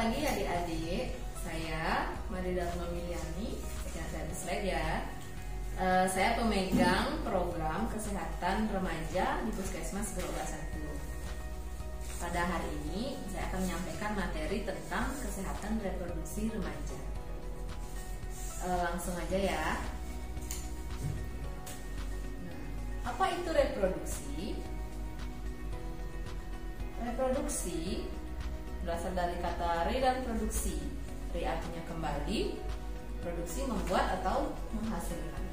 pagi adik-adik, saya Marida Miliani. Lihat di slide ya. Saya pemegang program kesehatan remaja di Puskesmas Gerobak 1. Pada hari ini saya akan menyampaikan materi tentang kesehatan reproduksi remaja. Langsung aja ya. Nah, apa itu reproduksi? Reproduksi berasal dari kata re dan produksi. Re artinya kembali, produksi membuat atau menghasilkan.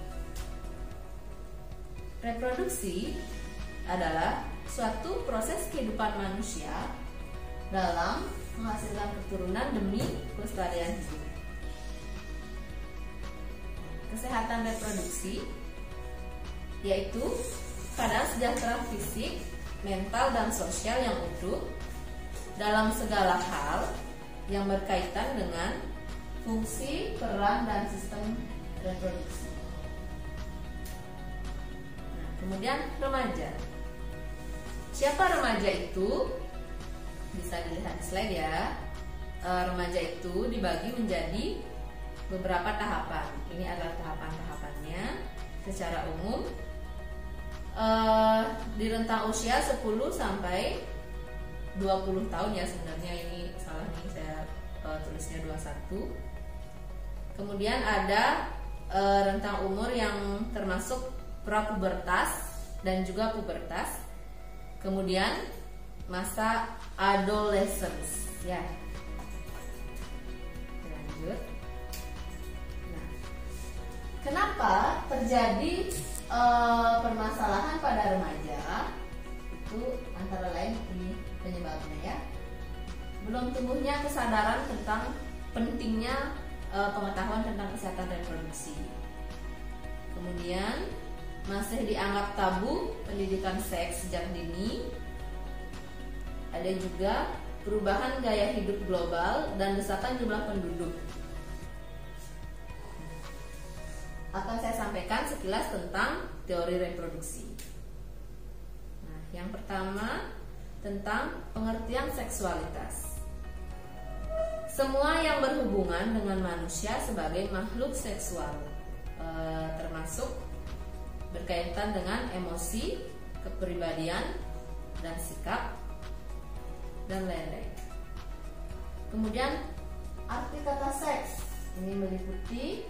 Reproduksi adalah suatu proses kehidupan manusia dalam menghasilkan keturunan demi kelestarian hidup. Kesehatan reproduksi yaitu keadaan sejahtera fisik, mental, dan sosial yang utuh dalam segala hal yang berkaitan dengan fungsi, peran, dan sistem reproduksi. Nah, kemudian remaja. Siapa remaja itu? Bisa dilihat di slide ya. Remaja itu dibagi menjadi beberapa tahapan. Ini adalah tahapan-tahapannya secara umum. Di rentang usia 10 sampai 20 tahun ya, sebenarnya ini salah nih, saya tulisnya 21. Kemudian ada rentang umur yang termasuk prapubertas dan juga pubertas. Kemudian masa adolescence ya. Lanjut. Nah, kenapa terjadi permasalahan pada remaja? Itu antara lain ini penyebabnya ya. Belum tumbuhnya kesadaran tentang pentingnya pengetahuan tentang kesehatan reproduksi. Kemudian masih dianggap tabu pendidikan seks sejak dini. Ada juga perubahan gaya hidup global dan desakan jumlah penduduk. Akan saya sampaikan sekilas tentang teori reproduksi. Nah, yang pertama tentang pengertian seksualitas. Semua yang berhubungan dengan manusia sebagai makhluk seksual, termasuk berkaitan dengan emosi, kepribadian, dan sikap, dan lain-lain. Kemudian arti kata seks ini meliputi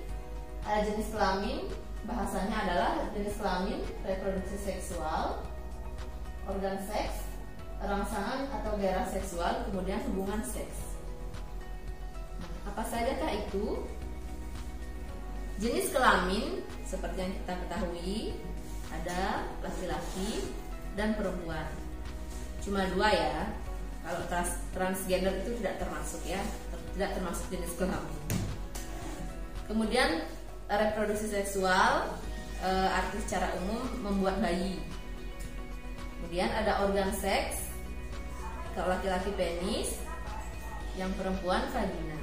jenis kelamin, bahasanya adalah jenis kelamin, reproduksi seksual, organ seks, rangsangan atau gairah seksual, kemudian hubungan seks. Nah, apa sajakah itu? Jenis kelamin seperti yang kita ketahui ada laki-laki dan perempuan. Cuma dua ya. Kalau transgender itu tidak termasuk ya, tidak termasuk jenis kelamin. Kemudian reproduksi seksual arti secara umum membuat bayi. Kemudian ada organ seks. Kalau laki-laki penis, yang perempuan vagina.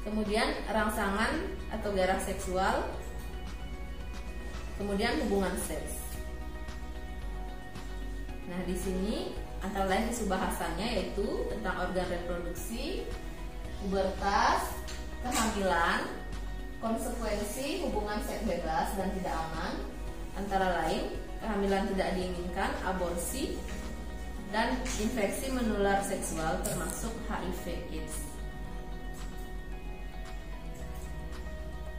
Kemudian rangsangan atau gairah seksual. Kemudian hubungan seks. Nah, di sini antara lain isu bahasannya yaitu tentang organ reproduksi, pubertas, kehamilan, konsekuensi hubungan seks bebas dan tidak aman, antara lain kehamilan tidak diinginkan, aborsi, dan infeksi menular seksual termasuk HIV/AIDS.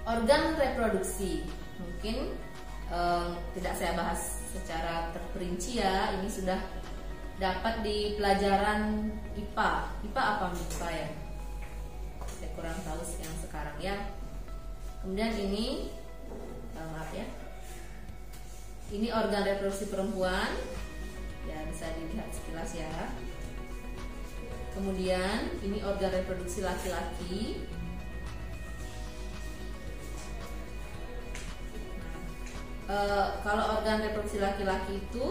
Organ reproduksi mungkin tidak saya bahas secara terperinci ya. Ini sudah dapat di pelajaran IPA. IPA apa IPA ya? Saya kurang tahu yang sekarang ya. Kemudian ini maaf ya. Ini organ reproduksi perempuan. Ya, bisa dilihat sekilas ya. Kemudian ini organ reproduksi laki-laki. Kalau organ reproduksi laki-laki itu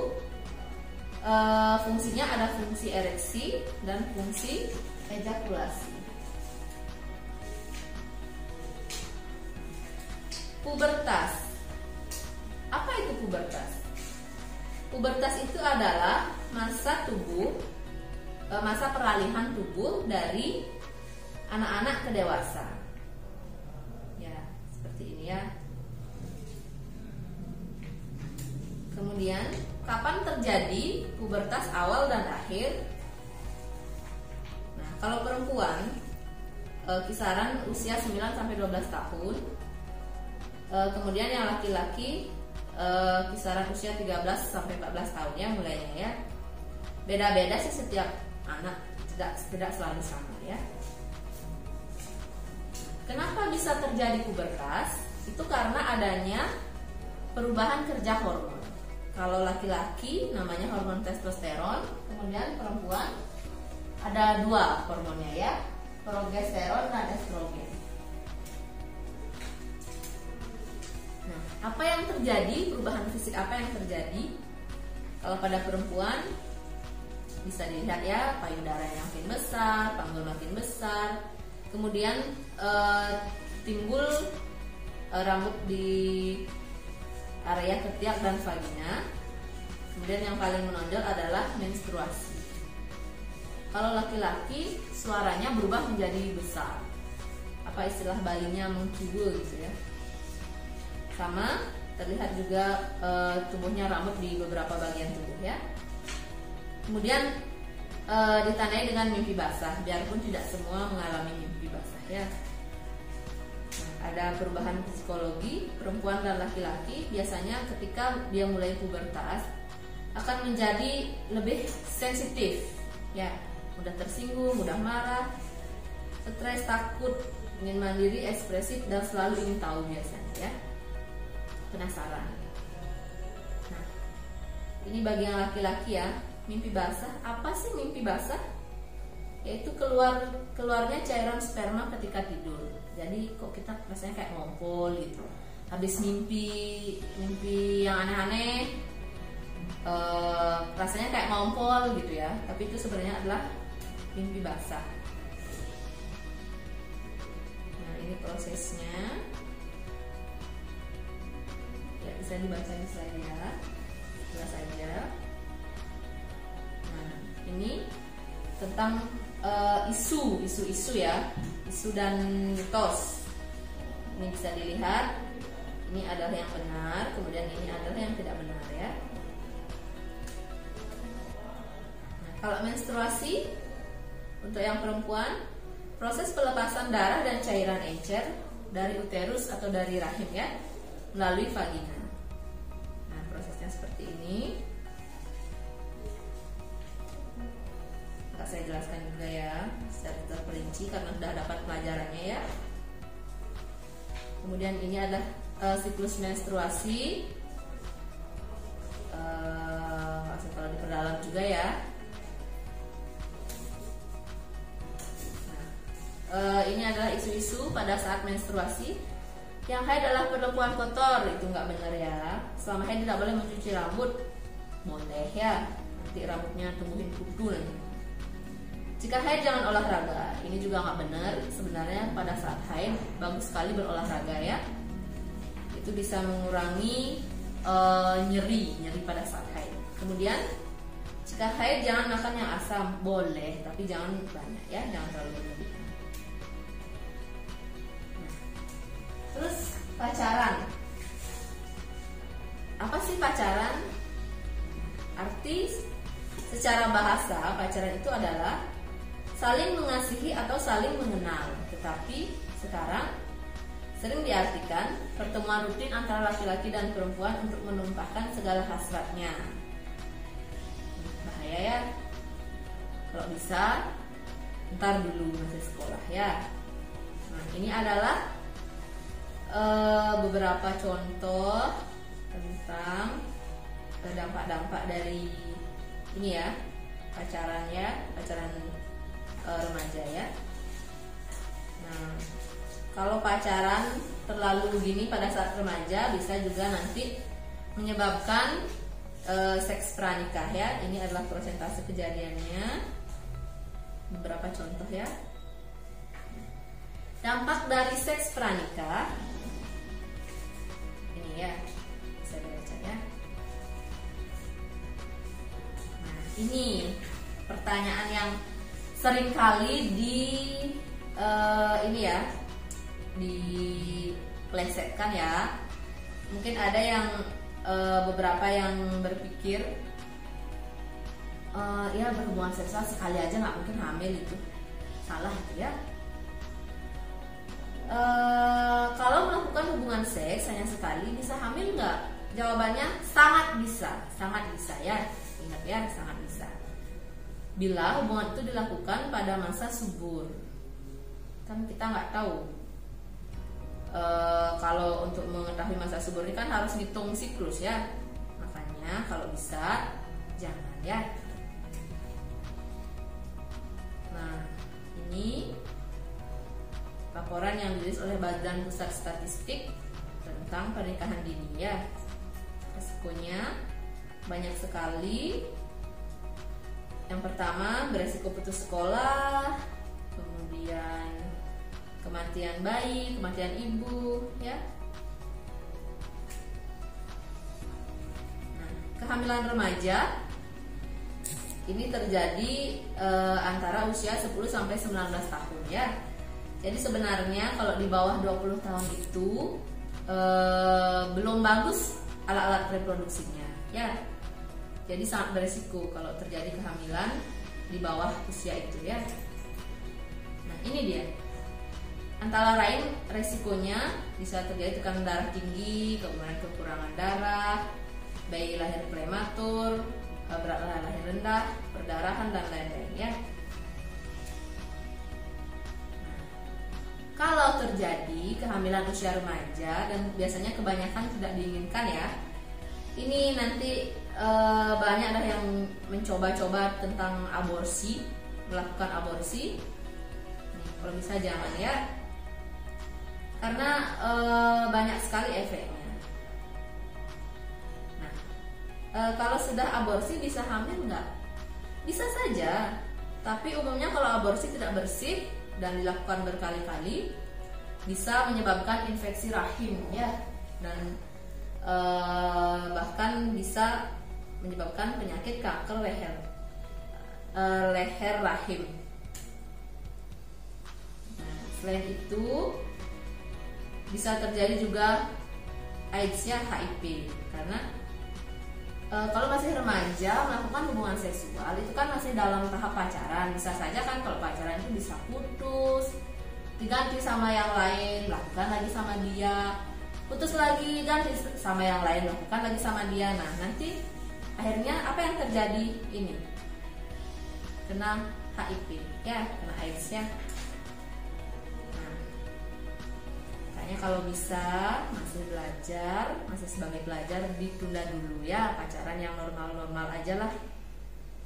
fungsinya ada fungsi ereksi dan fungsi ejakulasi. Pubertas. Apa itu pubertas? Pubertas itu adalah masa tubuh masa peralihan tubuh dari anak-anak ke dewasa. Ya, seperti ini ya. Kemudian, kapan terjadi pubertas awal dan akhir? Nah, kalau perempuan kisaran usia 9 sampai 12 tahun. Kemudian yang laki-laki kisaran usia 13 sampai 14 tahun ya mulainya ya. Beda-beda sih setiap anak, tidak selalu sama ya. Kenapa bisa terjadi pubertas? Itu karena adanya perubahan kerja hormon. Kalau laki-laki namanya hormon testosteron, kemudian perempuan ada 2 hormonnya ya, progesteron dan estrogen. Nah, apa yang terjadi, perubahan fisik apa yang terjadi? Kalau pada perempuan bisa dilihat ya, payudara yang makin besar, panggul makin besar, kemudian timbul rambut di area ketiak dan vagina. Kemudian yang paling menonjol adalah menstruasi. Kalau laki-laki suaranya berubah menjadi besar. Apa istilah Balinya mengkibul gitu ya. Sama terlihat juga tumbuhnya rambut di beberapa bagian tubuh ya. Kemudian ditandai dengan mimpi basah, biarpun tidak semua mengalami mimpi basah ya. Ada perubahan psikologi, perempuan dan laki-laki biasanya ketika dia mulai pubertas akan menjadi lebih sensitif ya, mudah tersinggung, mudah marah, stres, takut, ingin mandiri, ekspresif, dan selalu ingin tahu biasanya ya, penasaran. Nah, ini bagi yang laki-laki ya, mimpi basah. Apa sih mimpi basah? Yaitu keluarnya cairan sperma ketika tidur. Jadi kok kita rasanya kayak ngompol gitu. Habis mimpi yang aneh-aneh, rasanya kayak ngompol gitu ya. Tapi itu sebenarnya adalah mimpi basah. Nah, ini prosesnya. Ya, bisa dibaca di slide ya. Jelas aja. Nah, ini tentang isu ya, isu dan mitos. Ini bisa dilihat, ini adalah yang benar, kemudian ini adalah yang tidak benar ya. Nah, kalau menstruasi untuk yang perempuan, proses pelepasan darah dan cairan encer dari uterus atau dari rahim ya, melalui vagina. Nah, prosesnya seperti ini. Saya jelaskan juga ya secara terperinci karena sudah dapat pelajarannya ya. Kemudian ini adalah siklus menstruasi. Kalau diperdalam juga ya. Nah, ini adalah isu-isu pada saat menstruasi. Yang haid adalah perempuan kotor, itu nggak benar ya. Selama haid tidak boleh mencuci rambut, boleh ya. Nanti rambutnya tumbuhin kudu nanti. Jika haid jangan olahraga, ini juga nggak benar. Sebenarnya pada saat haid bagus sekali berolahraga ya. Itu bisa mengurangi nyeri pada saat haid. Kemudian jika haid jangan makan yang asam, boleh, tapi jangan banyak ya, jangan terlalu berlebihan. Terus pacaran. Apa sih pacaran? Arti secara bahasa pacaran itu adalah saling mengasihi atau saling mengenal. Tetapi sekarang sering diartikan pertemuan rutin antara laki-laki dan perempuan untuk menumpahkan segala hasratnya. Bahaya ya. Kalau bisa ntar dulu masih sekolah ya. Nah, ini adalah beberapa contoh tentang dampak-dampak dari ini ya, pacaran remaja ya. Nah, kalau pacaran terlalu gini pada saat remaja bisa juga nanti menyebabkan seks pranikah ya. Ini adalah persentase kejadiannya. Beberapa contoh ya. Dampak dari seks pranikah ini ya, bisa dibaca ya. Nah, ini pertanyaan yang sering kali ini ya diplesetkan ya. Mungkin ada yang beberapa yang berpikir ya berhubungan seksual sekali aja nggak mungkin hamil, itu salah gitu ya. Kalau melakukan hubungan seks hanya sekali bisa hamil nggak? Jawabannya sangat bisa ya. Ingat ya, sangat bisa. Bila hubungan itu dilakukan pada masa subur, kan kita nggak tahu. Kalau untuk mengetahui masa subur ini kan harus hitung siklus ya. Makanya kalau bisa jangan ya. Nah, ini laporan yang dirilis oleh Badan Pusat Statistik tentang pernikahan dini ya. Resikonya banyak sekali. Yang pertama, beresiko putus sekolah, kemudian kematian bayi, kematian ibu ya. Nah, kehamilan remaja ini terjadi antara usia 10 sampai 19 tahun ya. Jadi sebenarnya kalau di bawah 20 tahun itu belum bagus alat-alat reproduksinya ya. Jadi sangat beresiko kalau terjadi kehamilan di bawah usia itu ya. Nah, ini dia. Antara lain resikonya bisa terjadi tekanan darah tinggi, kemudian kekurangan darah, bayi lahir prematur, berat lahir rendah, perdarahan dan lain-lain ya. Kalau terjadi kehamilan usia remaja dan biasanya kebanyakan tidak diinginkan ya, ini nanti banyak ada yang mencoba-coba tentang aborsi, melakukan aborsi. Nih, kalau bisa jangan ya, karena banyak sekali efeknya. Nah, kalau sudah aborsi bisa hamil nggak? Bisa saja, tapi umumnya kalau aborsi tidak bersih dan dilakukan berkali-kali bisa menyebabkan infeksi rahim ya, dan bahkan bisa menyebabkan penyakit kanker leher rahim. Nah, selain itu bisa terjadi juga AIDS ya, HIV, karena kalau masih remaja melakukan hubungan seksual itu kan masih dalam tahap pacaran. Bisa saja kan kalau pacaran itu bisa putus, diganti sama yang lain, lakukan lagi sama dia, putus lagi, ganti sama yang lain, lakukan lagi sama dia. Nah, nanti akhirnya apa yang terjadi? Ini kena HIV ya, kena AIDS ya. Nah, makanya kalau bisa masih belajar, masih sebagai pelajar, ditunda dulu ya, pacaran yang normal-normal aja lah,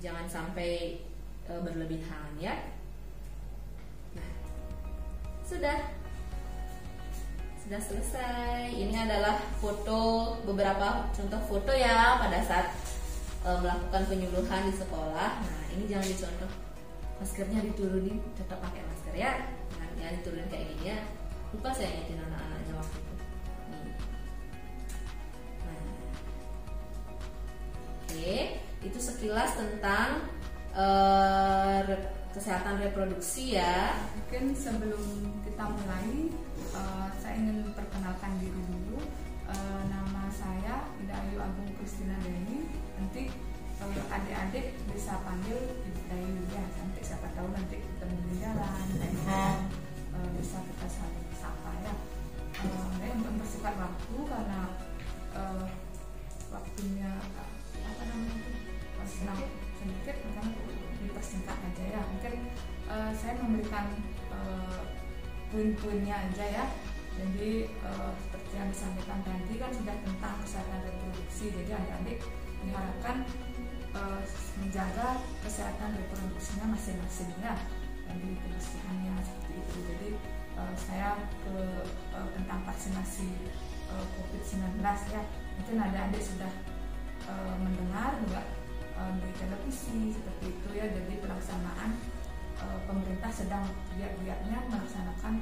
jangan sampai berlebihan ya. Nah, sudah selesai. Ini adalah foto, beberapa contoh foto ya pada saat melakukan penyuluhan di sekolah. Nah, ini jangan dicontoh, maskernya diturunin, tetap pakai masker ya, jangan diturunin kayak gini ya. Lupa saya ingetin anak-anaknya waktu itu. Nih. Nah, oke, itu sekilas tentang kesehatan reproduksi ya. Mungkin sebelum kita mulai, saya ingin perkenalkan diri dulu. Nama saya Ida Ayu Agung Kristina Deni. Nanti adik-adik bisa panggil Ibu Dayu ya. Nanti siapa tahu nanti ketemu di jalan, bisa kita saling sapa ya. Untuk mempersingkat waktu karena waktunya apa namanya itu sedikit, makanya dipersingkat aja ya. Mungkin saya memberikan poin-poinnya aja ya. Jadi seperti yang disampaikan tadi kan sudah tentang kesehatan reproduksi. Jadi adik-adik diharapkan menjaga kesehatan reproduksinya masing-masing ya, jadi kebersihannya seperti itu. Jadi saya tentang vaksinasi COVID-19 ya, mungkin adik-adik sudah mendengar juga di televisi seperti itu ya. Jadi pelaksanaan pemerintah sedang giat-giatnya melaksanakan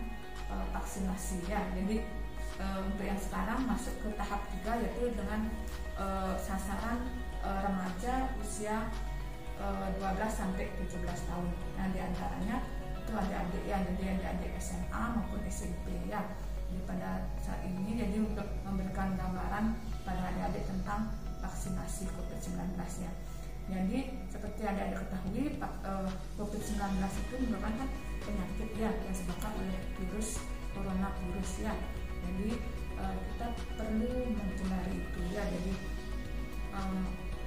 vaksinasi ya. Jadi untuk yang sekarang masuk ke tahap 3 yaitu dengan sasaran remaja usia 12 sampai 17 tahun. Nah, di antaranya itu adik-adik ya, jadi adik-adik SMA maupun SMP ya. Jadi pada saat ini jadi untuk memberikan gambaran pada adik-adik tentang vaksinasi COVID-19 ya. Jadi seperti adik-adik ketahui, COVID-19 itu merupakan penyakit ya yang disebabkan oleh virus coronavirus ya. Jadi kita perlu menghindari itu ya. Jadi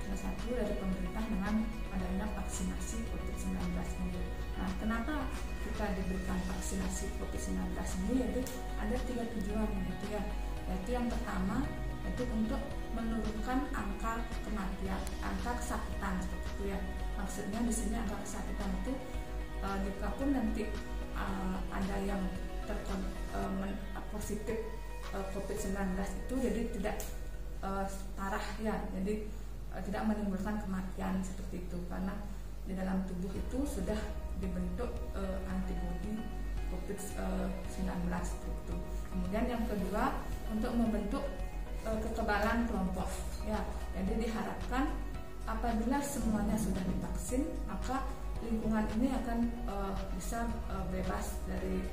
salah satu dari pemerintah dengan adanya vaksinasi COVID-19 ini. Nah, kenapa kita diberikan vaksinasi COVID-19 ini? Yaitu ada 3 tujuan gitu ya. Yaitu yang pertama itu untuk menurunkan angka kematian, angka kesakitan seperti itu ya. Maksudnya di sini angka kesakitan itu jikapun nanti ada yang positif COVID-19 itu jadi tidak parah ya. Jadi tidak menimbulkan kematian seperti itu karena di dalam tubuh itu sudah dibentuk antibodi COVID-19 seperti itu. Kemudian yang kedua untuk membentuk kekebalan kelompok ya. Jadi diharapkan apabila semuanya sudah divaksin maka lingkungan ini akan bisa bebas dari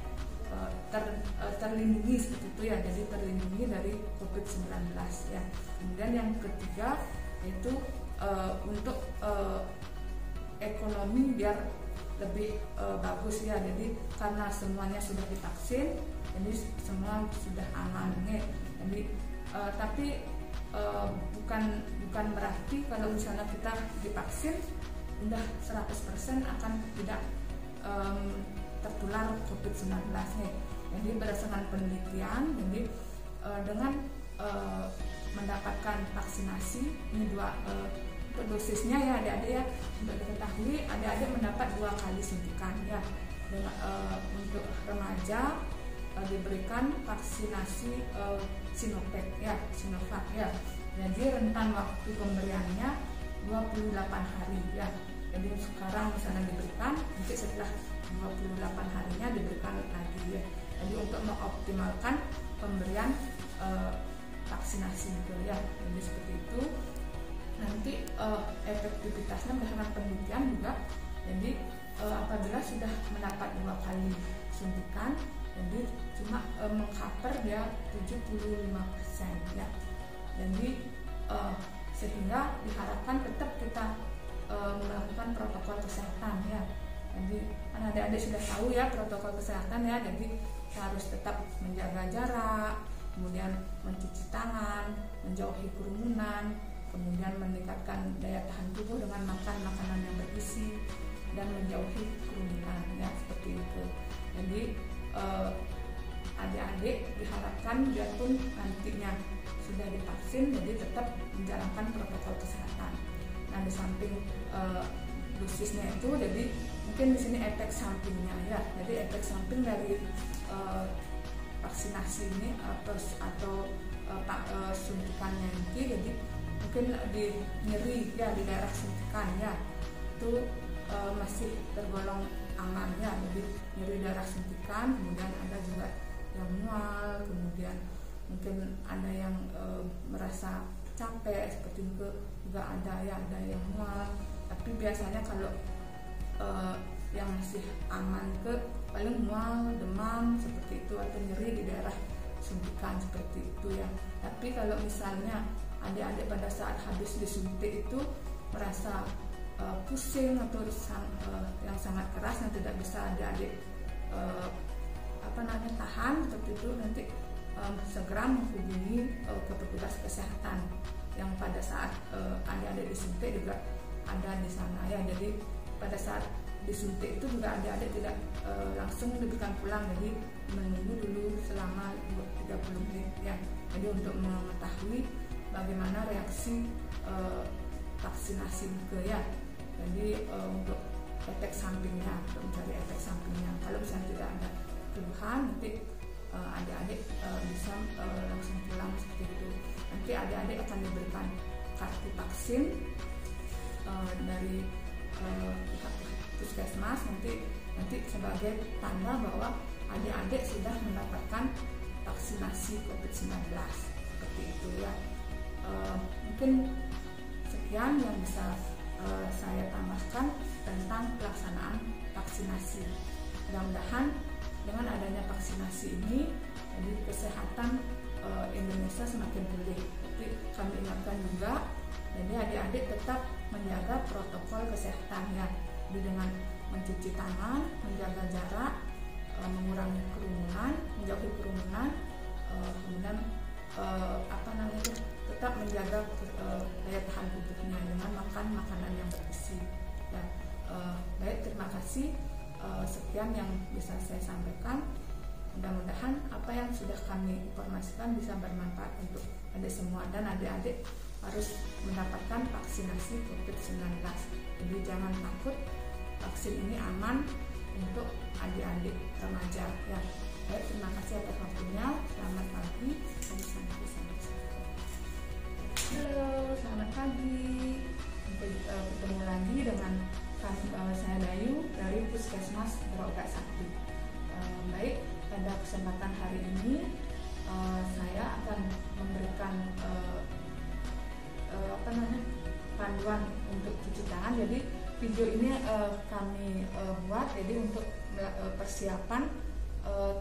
terlindungi seperti itu ya. Jadi terlindungi dari COVID-19 ya. Kemudian yang ketiga yaitu untuk ekonomi biar lebih bagus ya. Jadi karena semuanya sudah divaksin jadi semua sudah aman ya. Jadi tapi bukan berarti kalau misalnya kita divaksin udah 100% akan tidak tertular COVID-19 nih. Jadi berdasarkan penelitian, jadi dengan mendapatkan vaksinasi ini untuk dosisnya ya adik-adik ya, untuk diketahui adik-adik mendapat 2 kali suntikan ya. Untuk remaja diberikan vaksinasi Sinovac ya. Jadi rentan waktu pemberiannya 28 hari ya. Jadi sekarang misalnya diberikan, nanti setelah 28 harinya diberikan lagi ya. Jadi untuk mengoptimalkan pemberian vaksinasi gitu ya. Jadi seperti itu. Nanti efektivitasnya berdasarkan penelitian juga. Jadi apabila sudah mendapat 2 kali suntikan, jadi cuma mengcover dia 75% ya. Jadi sehingga diharapkan tetap kita melakukan protokol kesehatan ya. Jadi adik-adik sudah tahu ya protokol kesehatan ya. Jadi harus tetap menjaga jarak, kemudian mencuci tangan, menjauhi kerumunan, kemudian meningkatkan daya tahan tubuh dengan makan makanan yang bergizi dan menjauhi kerumunan ya, seperti itu. Jadi adik-adik diharapkan biarpun nantinya sudah divaksin jadi tetap menjalankan protokol kesehatan. Nah, di samping dosisnya itu jadi mungkin di sini efek sampingnya ya. Jadi efek samping dari vaksinasi ini atau suntikannya nanti jadi mungkin di nyeri ya di daerah suntikan ya. Itu masih tergolong aman ya. Jadi nyeri darah suntikan, kemudian ada juga yang mual, kemudian mungkin ada yang merasa capek seperti itu juga ada ya, ada yang mual. Tapi biasanya kalau yang masih aman ke paling mual, demam seperti itu atau nyeri di daerah suntikan seperti itu ya. Tapi kalau misalnya adik-adik pada saat habis disuntik itu merasa pusing atau yang sangat keras yang tidak bisa adik-adik tahan seperti itu, nanti segera menghubungi ke petugas kesehatan yang pada saat adik-adik disuntik juga ada di sana ya. Jadi pada saat disuntik itu juga adik-adik tidak langsung diberikan pulang, jadi menunggu dulu selama 30 menit ya. Jadi untuk mengetahui bagaimana reaksi vaksinasi juga ya. Jadi untuk efek sampingnya, untuk mencari efek sampingnya. Kalau misalnya tidak ada keluhan, nanti adik-adik bisa langsung pulang seperti itu. Nanti adik-adik akan diberikan kartu vaksin dari pihak puskesmas nanti sebagai tanda bahwa adik-adik sudah mendapatkan vaksinasi COVID-19 seperti itu ya. Mungkin sekian yang bisa saya tambahkan tentang pelaksanaan vaksinasi. Mudah-mudahan dengan adanya vaksinasi ini, jadi kesehatan Indonesia semakin pulih. Tapi kami ingatkan juga, jadi adik-adik tetap menjaga protokol kesehatannya, dengan mencuci tangan, menjaga jarak, mengurangi kerumunan, menjauhi kerumunan, kemudian tetap menjaga daya tahan tubuhnya dengan makan makanan yang bergizi. Ya, baik, terima kasih. Sekian yang bisa saya sampaikan. Mudah-mudahan apa yang sudah kami informasikan bisa bermanfaat untuk adik semua, dan adik-adik harus mendapatkan vaksinasi COVID-19. Jadi jangan takut, vaksin ini aman untuk adik-adik remaja. Ya, baik, terima kasih atas waktunya. Selamat pagi. Halo, selamat pagi. Bertemu lagi dengan saya Dayu dari Puskesmas Berobat Sakti. Baik, pada kesempatan hari ini saya akan memberikan panduan untuk cuci tangan. Jadi video ini kami buat jadi untuk persiapan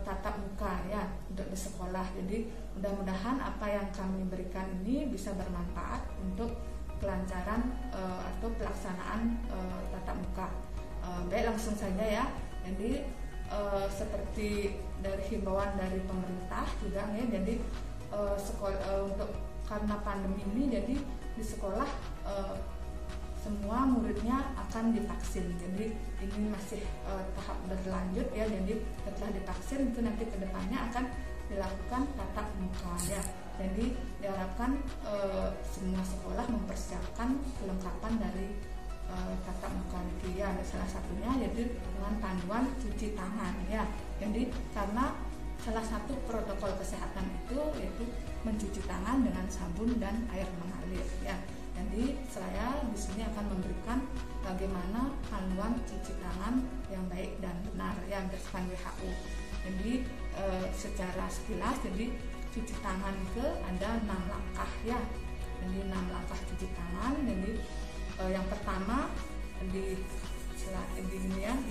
tatap muka ya untuk di sekolah. Jadi mudah-mudahan apa yang kami berikan ini bisa bermanfaat untuk kelancaran atau pelaksanaan tatap muka. Baik, langsung saja ya. Jadi seperti dari himbauan dari pemerintah juga ya, jadi untuk karena pandemi ini, jadi di sekolah semua muridnya akan divaksin. Jadi ini masih tahap berlanjut ya. Jadi setelah divaksin itu nanti kedepannya akan dilakukan tatap muka ya. Jadi diharapkan semua sekolah mempersiapkan kelengkapan dari tatap muka itu ya. Salah satunya yaitu dengan panduan cuci tangan ya. Jadi karena salah satu protokol kesehatan itu yaitu mencuci tangan dengan sabun dan air mengalir ya. Jadi saya di sini akan memberikan bagaimana panduan cuci tangan yang baik dan benar yang berdasarkan WHO. Jadi secara sekilas, jadi cuci tangan itu ada 6 langkah ya. Jadi 6 langkah cuci tangan. Jadi yang pertama di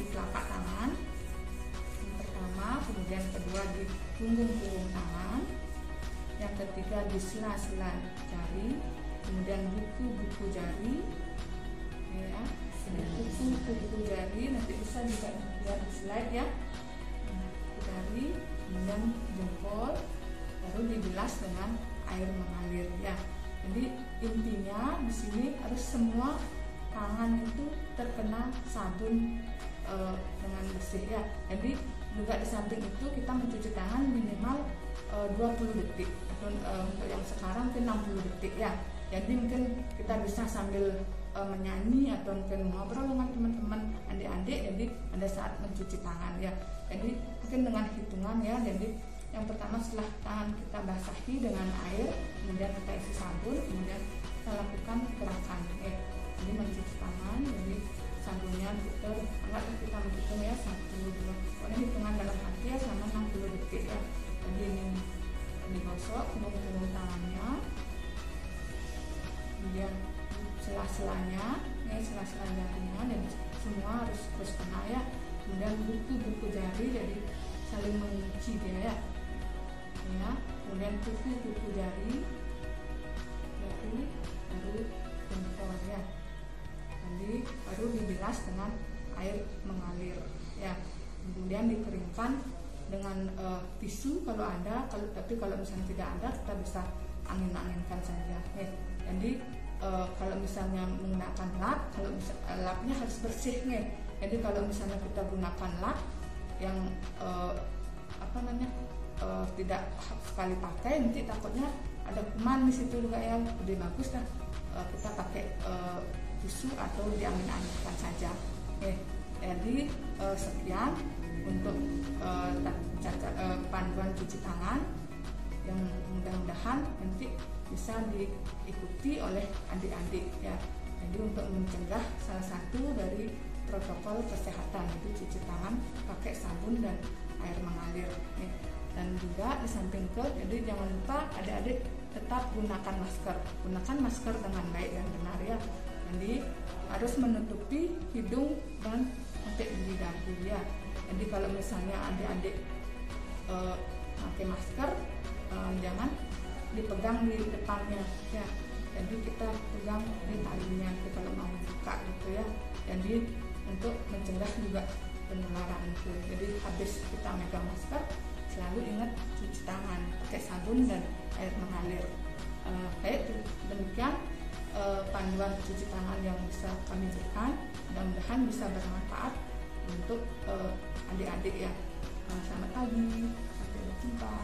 telapak tangan, yang pertama, kemudian kedua di punggung tangan, yang ketiga di sela-sela jari, kemudian buku jari ya, buku jari nanti bisa juga lihat di slide ya. Jari, kemudian jempol, baru dibilas dengan air mengalir ya. Jadi intinya di sini harus semua tangan itu terkena sabun dengan bersih ya. Jadi juga di samping itu kita mencuci tangan minimal 20 detik atau untuk yang sekarang mungkin 60 detik ya. Jadi mungkin kita bisa sambil menyanyi atau mungkin ngobrol dengan teman-teman adik-adik jadi pada saat mencuci tangan ya. Jadi mungkin dengan hitungan ya. Jadi yang pertama setelah tangan kita basahi dengan air, kemudian kita isi sabun, kemudian kita lakukan gerakan ya. Jadi mencuci tangan, jadi sabunnya kita anggap kita menghitung ya 1, 2, pokoknya hitungan dalam hati ya sama 60 detik ya. Jadi ini digosok punggung tangannya, kemudian sela-selanya, ini sela-sela jarinya, dan semua harus kena ya. Kemudian buku jari, jadi saling mengunci dia ya. Kemudian kuku jari, baru jempol ya. Jadi baru dibilas dengan air mengalir ya. Kemudian dikeringkan dengan tisu kalau ada, tapi kalau misalnya tidak ada kita bisa angin-anginkan saja ya. Jadi kalau misalnya menggunakan lap, kalau lapnya harus bersih nih. Jadi kalau misalnya kita gunakan lap yang tidak sekali pakai, nanti takutnya ada kuman di situ juga ya. Lebih bagus kan kita pakai tisu atau diangin-anginkan saja. Jadi sekian untuk panduan cuci tangan yang mudah-mudahan nanti bisa diikuti oleh adik-adik ya. Jadi untuk mencegah salah satu dari protokol kesehatan itu cuci tangan pakai sabun dan air mengalir ya. Dan juga di samping itu, jadi jangan lupa adik-adik tetap gunakan masker dengan baik dan benar ya. Jadi harus menutupi hidung dan sampai di dagu ya. Jadi kalau misalnya adik-adik pakai masker, jangan dipegang di depannya ya. Jadi kita pegang di talinya kalau mau buka gitu ya. Jadi untuk mencegah juga penularan itu. Jadi habis kita megang masker, selalu ingat cuci tangan pakai sabun dan air mengalir. Baik, demikian panduan cuci tangan yang bisa kami berikan. Mudah-mudahan bisa bermanfaat untuk adik-adik ya. Selamat pagi, sampai jumpa.